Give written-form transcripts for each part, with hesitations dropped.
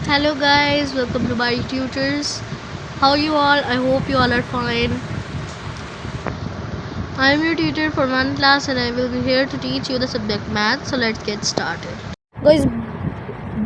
Hello guys, welcome to Bari Tutors. How are you all? I hope you all are fine. I am your tutor for one class and I will be here to teach you the subject math. So let's get started. Guys,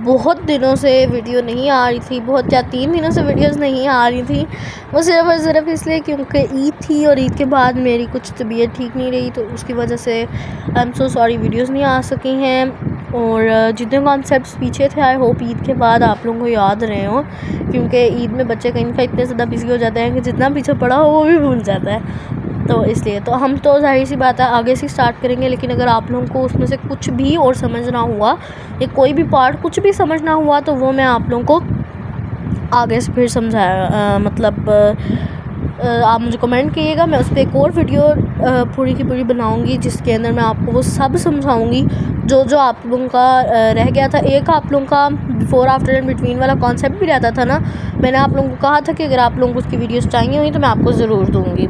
बहुत दिनों से video नहीं आ रही थी, बहुत या 3 दिनों से वीडियोस नहीं आ रही थी। वो सिर्फ़ और सिर्फ इसलिए क्योंकि ईद थी और ईद के बाद मेरी कुछ तबीयत ठीक नहीं रही, तो उसकी वजह से आई एम सो सॉरी वीडियोस नहीं आ सकी हैं। और जितने कॉन्सेप्ट्स पीछे थे आई होप ईद के बाद आप लोगों को याद रहे हों, क्योंकि ईद में बच्चे कहीं का इतने ज़्यादा बिजी हो जाते हैं कि जितना पीछे पड़ा हो वो भी भूल जाता है। तो इसलिए तो हम तो ज़ाहिर सी बात है आगे से स्टार्ट करेंगे, लेकिन अगर आप लोगों को उसमें से कुछ भी और समझना हुआ या कोई भी पार्ट कुछ भी समझना हुआ तो वो मैं आप लोगों को आगे से फिर आप मुझे कमेंट कीजिएगा। मैं उस पर एक और वीडियो पूरी की पूरी बनाऊंगी जिसके अंदर मैं आपको वो सब समझाऊंगी जो जो आप लोगों का रह गया था। एक आप लोगों का बिफोर आफ्टर एंड बिटवीन वाला कॉन्सेप्ट भी रहता था ना, मैंने आप लोगों को कहा था कि अगर आप लोगों को उसकी वीडियोस चाहिए हुई तो मैं आपको ज़रूर दूँगी।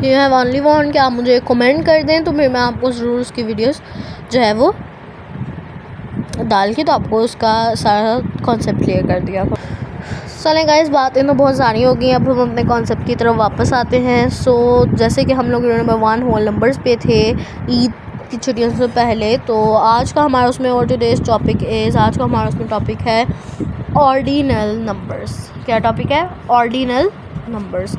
यू हैव ओनली वांट कि आप मुझे कमेंट कर दें तो फिर मैं आपको ज़रूर उसकी वीडियोस जो है वो डाल के तो आपको उसका सारा कॉन्सेप्ट क्लियर कर दिया। चलें गाइस, बातें तो बहुत सारी हो गई, अब हम अपने कॉन्सेप्ट की तरफ वापस आते हैं। सो जैसे कि हम लोग नंबर 1 होल नंबर्स पे थे ईद की छुट्टियों से पहले, तो आज का हमारा उसमें और टुडेज टॉपिक इज़, आज का हमारा उसमें टॉपिक है ऑर्डिनल नंबर्स। क्या टॉपिक है? Ordinal numbers.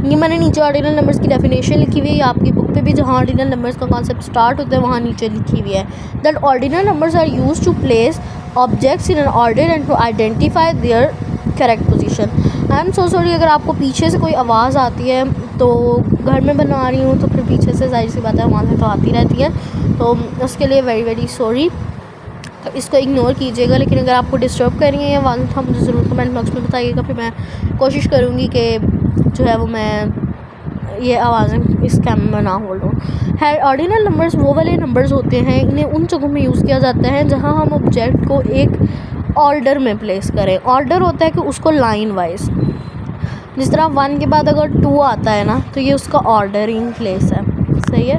ये मैंने नीचे ऑर्डिनल नंबर्स की डेफिनेशन लिखी हुई है, आपकी बुक पे भी जहाँ ऑर्डिनल नंबर्स का कॉन्सेप्ट स्टार्ट होता है वहाँ नीचे लिखी हुई है that ordinal numbers are used to place objects in an order and to identify their correct position. I am so sorry अगर आपको पीछे से कोई आवाज़ आती है, तो घर में बना रही हूँ तो फिर पीछे से जाहिर सी बात है आवाज़ें तो आती रहती हैं, तो उसके लिए वेरी वेरी सॉरी। तो इसको इग्नोर कीजिएगा, लेकिन अगर आपको डिस्टर्ब कर रही है ये आवाज़ तो आप मुझे ज़रूर कमेंट बॉक्स में बताइएगा, फिर मैं कोशिश करूँगी कि जो है वो मैं ये आवाज़ें इस कैमरे में ना बोलूँ। है ऑर्डिनल नंबर्स वो वाले नंबर्स होते हैं, इन्हें उन जगहों में यूज़ किया जाता है जहाँ हम ऑब्जेक्ट को एक ऑर्डर में प्लेस करें। ऑर्डर होता है कि उसको लाइन वाइज, जिस तरह 1 के बाद अगर 2 आता है ना तो ये उसका ऑर्डरिंग प्लेस है। सही है।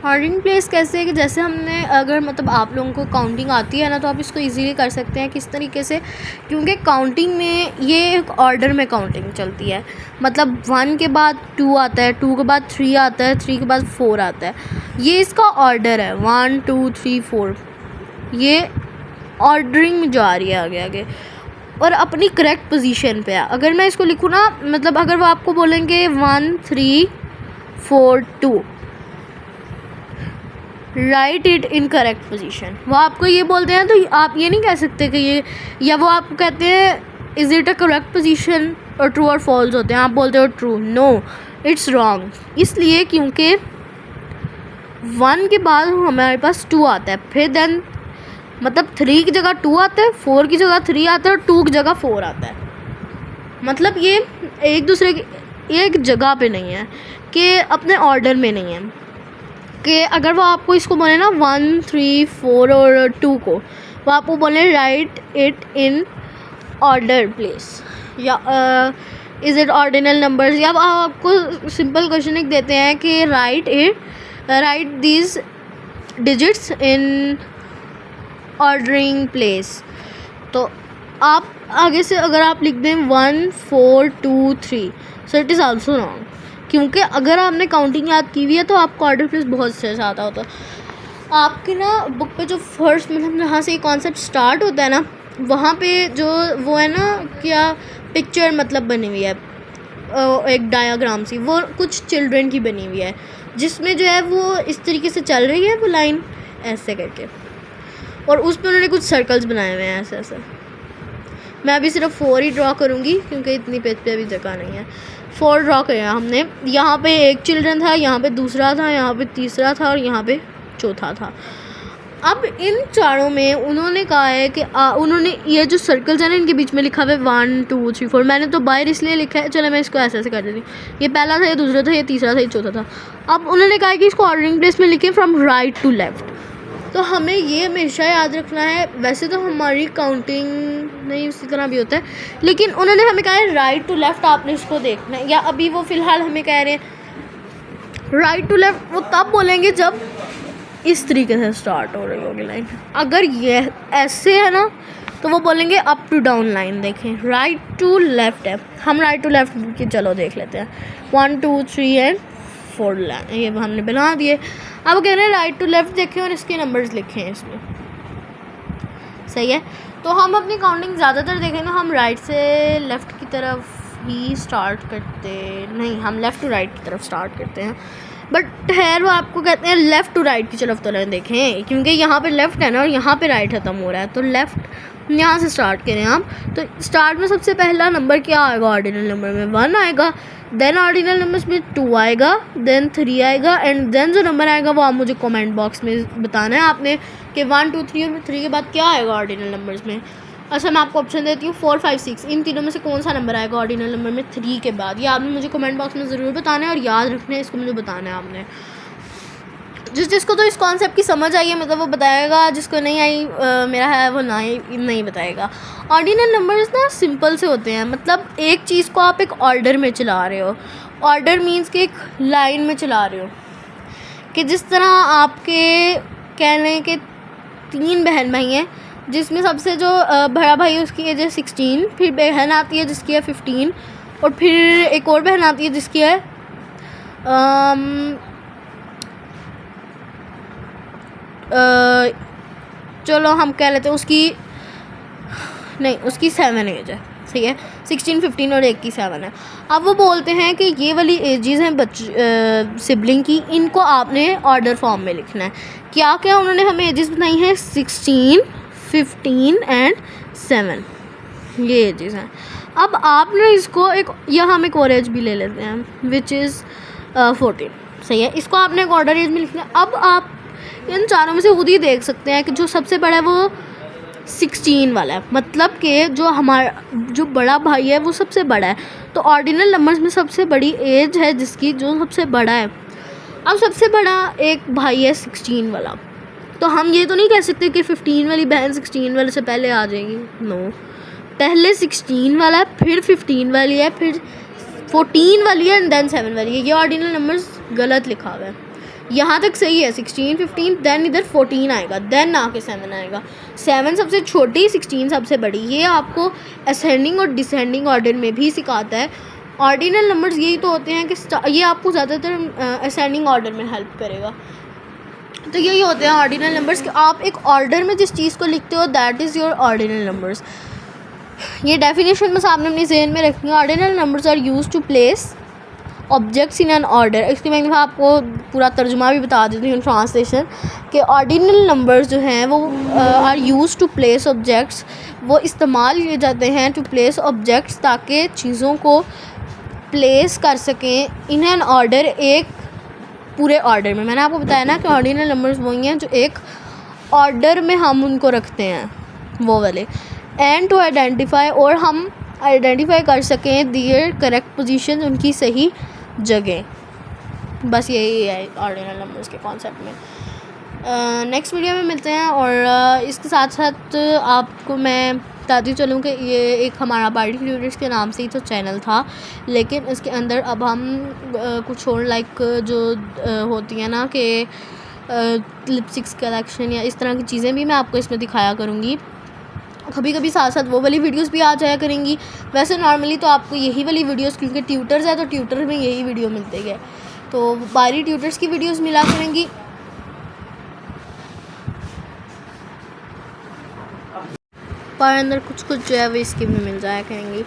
ऑर्डरिंग प्लेस कैसे है कि जैसे हमने अगर आप लोगों को काउंटिंग आती है ना तो आप इसको इजीली कर सकते हैं। किस तरीके से? क्योंकि काउंटिंग में ये एक ऑर्डर में काउंटिंग चलती है। 1 के बाद 2 आता है, 2 के बाद 3 आता है, 3 के बाद 4 आता है। ये इसका ऑर्डर है 1 2 3 4, ये ऑर्डरिंग में जा रही है आगे आगे और अपनी करेक्ट पोजीशन पे है। अगर मैं इसको लिखूँ ना, अगर वो आपको बोलेंगे 1 3 4 2 right it in correct position, वो आपको ये बोलते हैं तो आप ये नहीं कह सकते कि ये, या वो आपको कहते हैं is it a correct position और ट्रू और फॉल्स होते हैं, आप बोलते हो ट्रू। No, it's wrong. इसलिए क्योंकि 1 के बाद हमारे पास 2 आता है, फिर देन 3 की जगह 2 आता है, 4 की जगह 3 आता है और 2 की जगह 4 आता है। ये एक दूसरे की एक जगह पे नहीं है कि अपने ऑर्डर में नहीं है कि अगर वो आपको इसको बोले ना 1 3 4 और 2 को, वो आपको बोले right it in order place या इज़ इट ऑर्डिनल नंबर्स, या आपको सिंपल क्वेश्चन एक देते हैं कि right these digits in ordering place, तो आप आगे से अगर आप लिख दें 1 4 2 3, so it is also wrong. क्योंकि अगर आपने काउंटिंग याद की हुई है तो आपको ऑर्डर प्लेस बहुत अच्छे से आता होता है। आपके ना बुक पे जो फर्स्ट जहाँ से ये कॉन्सेप्ट स्टार्ट होता है ना, वहाँ पे जो वो है ना क्या पिक्चर बनी हुई है, एक डायाग्राम सी, वो कुछ चिल्ड्रन की बनी हुई है जिसमें जो है वो इस तरीके से चल रही है वो लाइन ऐसे करके, और उस पर उन्होंने कुछ सर्कल्स बनाए हुए हैं ऐसे ऐसे। मैं अभी सिर्फ 4 ही ड्रॉ करूँगी क्योंकि इतनी पेज पे अभी जगह नहीं है। 4 ड्रॉ किया हमने। यहाँ पे एक चिल्ड्रन था, यहाँ पे दूसरा था, यहाँ पे तीसरा था और यहाँ पे चौथा था। अब इन चारों में उन्होंने कहा है कि उन्होंने ये जो सर्कल्स हैं ना इनके बीच में लिखा हुआ है 1 2 3 4। मैंने तो बाहर इसलिए लिखा है, चलो मैं इसको ऐसे ऐसे कर देती हूँ। ये पहला था, ये दूसरा था, ये तीसरा था, ये चौथा था। अब उन्होंने कहा है कि इसको ऑर्डरिंग प्लेस में लिखें फ्रॉम राइट टू लेफ़्ट। तो हमें ये हमेशा याद रखना है। वैसे तो हमारी काउंटिंग नहीं उसी तरह भी होता है, लेकिन उन्होंने हमें कहा है राइट टू लेफ़्ट आपने इसको देखना है। या अभी वो फ़िलहाल हमें कह रहे हैं राइट टू लेफ़्ट, वो तब बोलेंगे जब इस तरीके से स्टार्ट हो रही होगी लाइन। अगर ये ऐसे है ना तो वो बोलेंगे अप टू डाउन लाइन। देखें राइट टू लेफ़्ट है, हम राइट टू लेफ़्ट की चलो देख लेते हैं। 1 2 3 एंड 4 लाइन ये हमने बना दिए। अब कह रहे हैं राइट टू लेफ़्ट देखें और इसके नंबर्स लिखे हैं इसमें, सही है। तो हम अपनी काउंटिंग ज़्यादातर देखें ना हम राइट से लेफ़्ट की तरफ ही स्टार्ट करते नहीं, हम लेफ़्ट टू राइट की तरफ स्टार्ट करते हैं। बट खैर वो आपको कहते हैं लेफ़्ट टू राइट की तरफ तो नहीं देखें, क्योंकि यहाँ पे लेफ़्ट है ना और यहाँ पे राइट ख़त्म हो रहा है, तो लेफ़्ट यहाँ से स्टार्ट करें आप। तो स्टार्ट में सबसे पहला नंबर क्या आएगा ऑर्डिनल नंबर में? 1 आएगा, देन ऑर्डिनल नंबर्स में 2 आएगा, देन 3 आएगा, एंड देन जो नंबर आएगा वो आप मुझे कमेंट बॉक्स में बताना है आपने कि 1 2 3 और 3 के बाद क्या आएगा ऑर्डिनल नंबर्स में। अच्छा मैं आपको ऑप्शन देती हूँ 4 5 6, इन तीनों में से कौन सा नंबर आएगा ऑर्डिनल नंबर में 3 के बाद? ये आपने मुझे कमेंट बॉक्स में ज़रूर बताना है और याद रखना है, इसको मुझे बताना है आपने। जिसको तो इस कॉन्सेप्ट की समझ आई है मतलब वो बताएगा, जिसको नहीं आई मेरा है वो नहीं बताएगा। ऑर्डिनल नंबर्स ना सिंपल से होते हैं, मतलब एक चीज़ को आप एक ऑर्डर में चला रहे हो। ऑर्डर मीन्स कि एक लाइन में चला रहे हो, कि जिस तरह आपके कह लें कि 3 बहन भाई हैं, जिसमें सबसे जो बड़ा भाई है उसकी एज है 16, फिर बहन आती है जिसकी है 15, और फिर एक और बहन आती है जिसकी है चलो हम कह लेते हैं उसकी 7 एज है, सही है। 16 15 और एक की 7 है। अब वो बोलते हैं कि ये वाली एजेस हैं सिबलिंग की, इनको आपने ऑर्डर फॉर्म में लिखना है। क्या क्या उन्होंने हमें एजेस बताई हैं? 16 15 एंड 7, ये एजेस हैं। अब आपने इसको हम एक और एज भी ले लेते हैं विच इज़ 14, सही है। इसको आपने एक ऑर्डर एज में लिखना है। अब आप इन चारों में से खुद ही देख सकते हैं कि जो सबसे बड़ा है वो 16 वाला है, मतलब कि जो बड़ा भाई है वो सबसे बड़ा है। तो ऑर्डिनल नंबर्स में सबसे बड़ी एज है जिसकी जो सबसे बड़ा है। अब सबसे बड़ा एक भाई है 16 वाला, तो हम ये तो नहीं कह सकते कि 15 वाली बहन 16 वाले से पहले आ जाएगी, नो। पहले 16 वाला है, फिर 15 वाली है, फिर 14 वाली है एंड देन 7 वाली है। ये ऑर्डिनल नंबर्स गलत लिखा हुआ है, यहाँ तक सही है 16 15, देन इधर 14 आएगा, देन आके 7 आएगा। 7 सबसे छोटी, 16 सबसे बड़ी। ये आपको असेंडिंग और डिसेंडिंग ऑर्डर में भी सिखाता है। ऑर्डिनल नंबर्स यही तो होते हैं कि ये आपको ज़्यादातर असेंडिंग ऑर्डर में हेल्प करेगा। तो यही होते हैं ऑर्डिनल नंबर्स कि आप एक ऑर्डर में जिस चीज़ को लिखते हो that is your ordinal numbers. ये डेफिनेशन बस आपने अपनी ज़हन में रखनी है। Ordinal numbers are use to place objects in an order. इसके मैं आपको पूरा तर्जुमा भी बता देती हूँ, ट्रांसलेशन, कि ऑर्डिनल नंबर्स जो हैं वो are use to place objects, वो इस्तेमाल किए जाते हैं टू प्लेस ऑब्जेक्ट्स ताकि चीज़ों को प्लेस कर सकें इन एन ऑर्डर, एक पूरे ऑर्डर में। मैंने आपको बताया ना कि ऑर्डिनल नंबर्स वही हैं जो एक ऑर्डर में हम उनको रखते हैं, वो वाले। एंड टू आइडेंटिफाई, और हम आइडेंटिफाई कर सकें दियर करेक्ट पोजीशन, उनकी सही जगह। बस यही है ऑर्डिनल नंबर्स के कॉन्सेप्ट में। नेक्स्ट वीडियो में मिलते हैं। और इसके साथ साथ आपको मैं बताती चलूँ कि ये एक हमारा बाइट ट्यूटर्स के नाम से ही तो चैनल था, लेकिन इसके अंदर अब हम कुछ और लाइक जो होती हैं ना कि लिपस्टिक्स कलेक्शन या इस तरह की चीज़ें भी मैं आपको इसमें दिखाया करूँगी। कभी कभी साथ साथ वो वाली वीडियोस भी आ जाया करेंगी। वैसे नॉर्मली तो आपको यही वाली वीडियोस, क्योंकि ट्यूटर्स है तो ट्यूटर में यही वीडियो मिलती है, तो बारी ट्यूटर्स की वीडियोस मिला करेंगी। पर अंदर कुछ जो है वो इसकी भी मिल जाया करेंगी,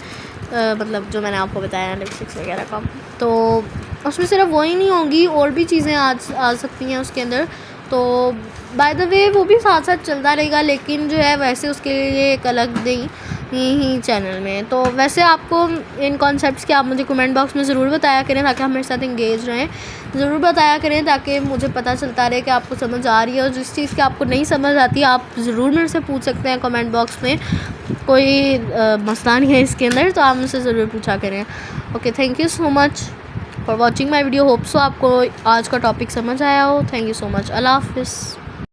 मतलब जो मैंने आपको बताया लिपस्टिक्स वगैरह का। तो उसमें सिर्फ वही नहीं होंगी, और भी चीज़ें आ सकती हैं उसके अंदर। तो बाय द वे वो भी साथ साथ चलता रहेगा, लेकिन जो है वैसे उसके लिए एक अलग ही चैनल में। तो वैसे आपको इन कॉन्सेप्ट्स के आप मुझे कमेंट बॉक्स में ज़रूर बताया करें ताकि हम मेरे साथ इंगेज रहें। ज़रूर बताया करें ताकि मुझे पता चलता रहे कि आपको समझ आ रही है, और जिस चीज़ की आपको नहीं समझ आती आप ज़रूर मेरे से पूछ सकते हैं कमेंट बॉक्स में। कोई मसला नहीं है इसके अंदर, तो आप मुझसे ज़रूर पूछा करें। Okay, thank you so much for watching my video. Hope so आपको आज का टॉपिक समझ आया हो। Thank you so much. अल्लाह हाफ़िज़।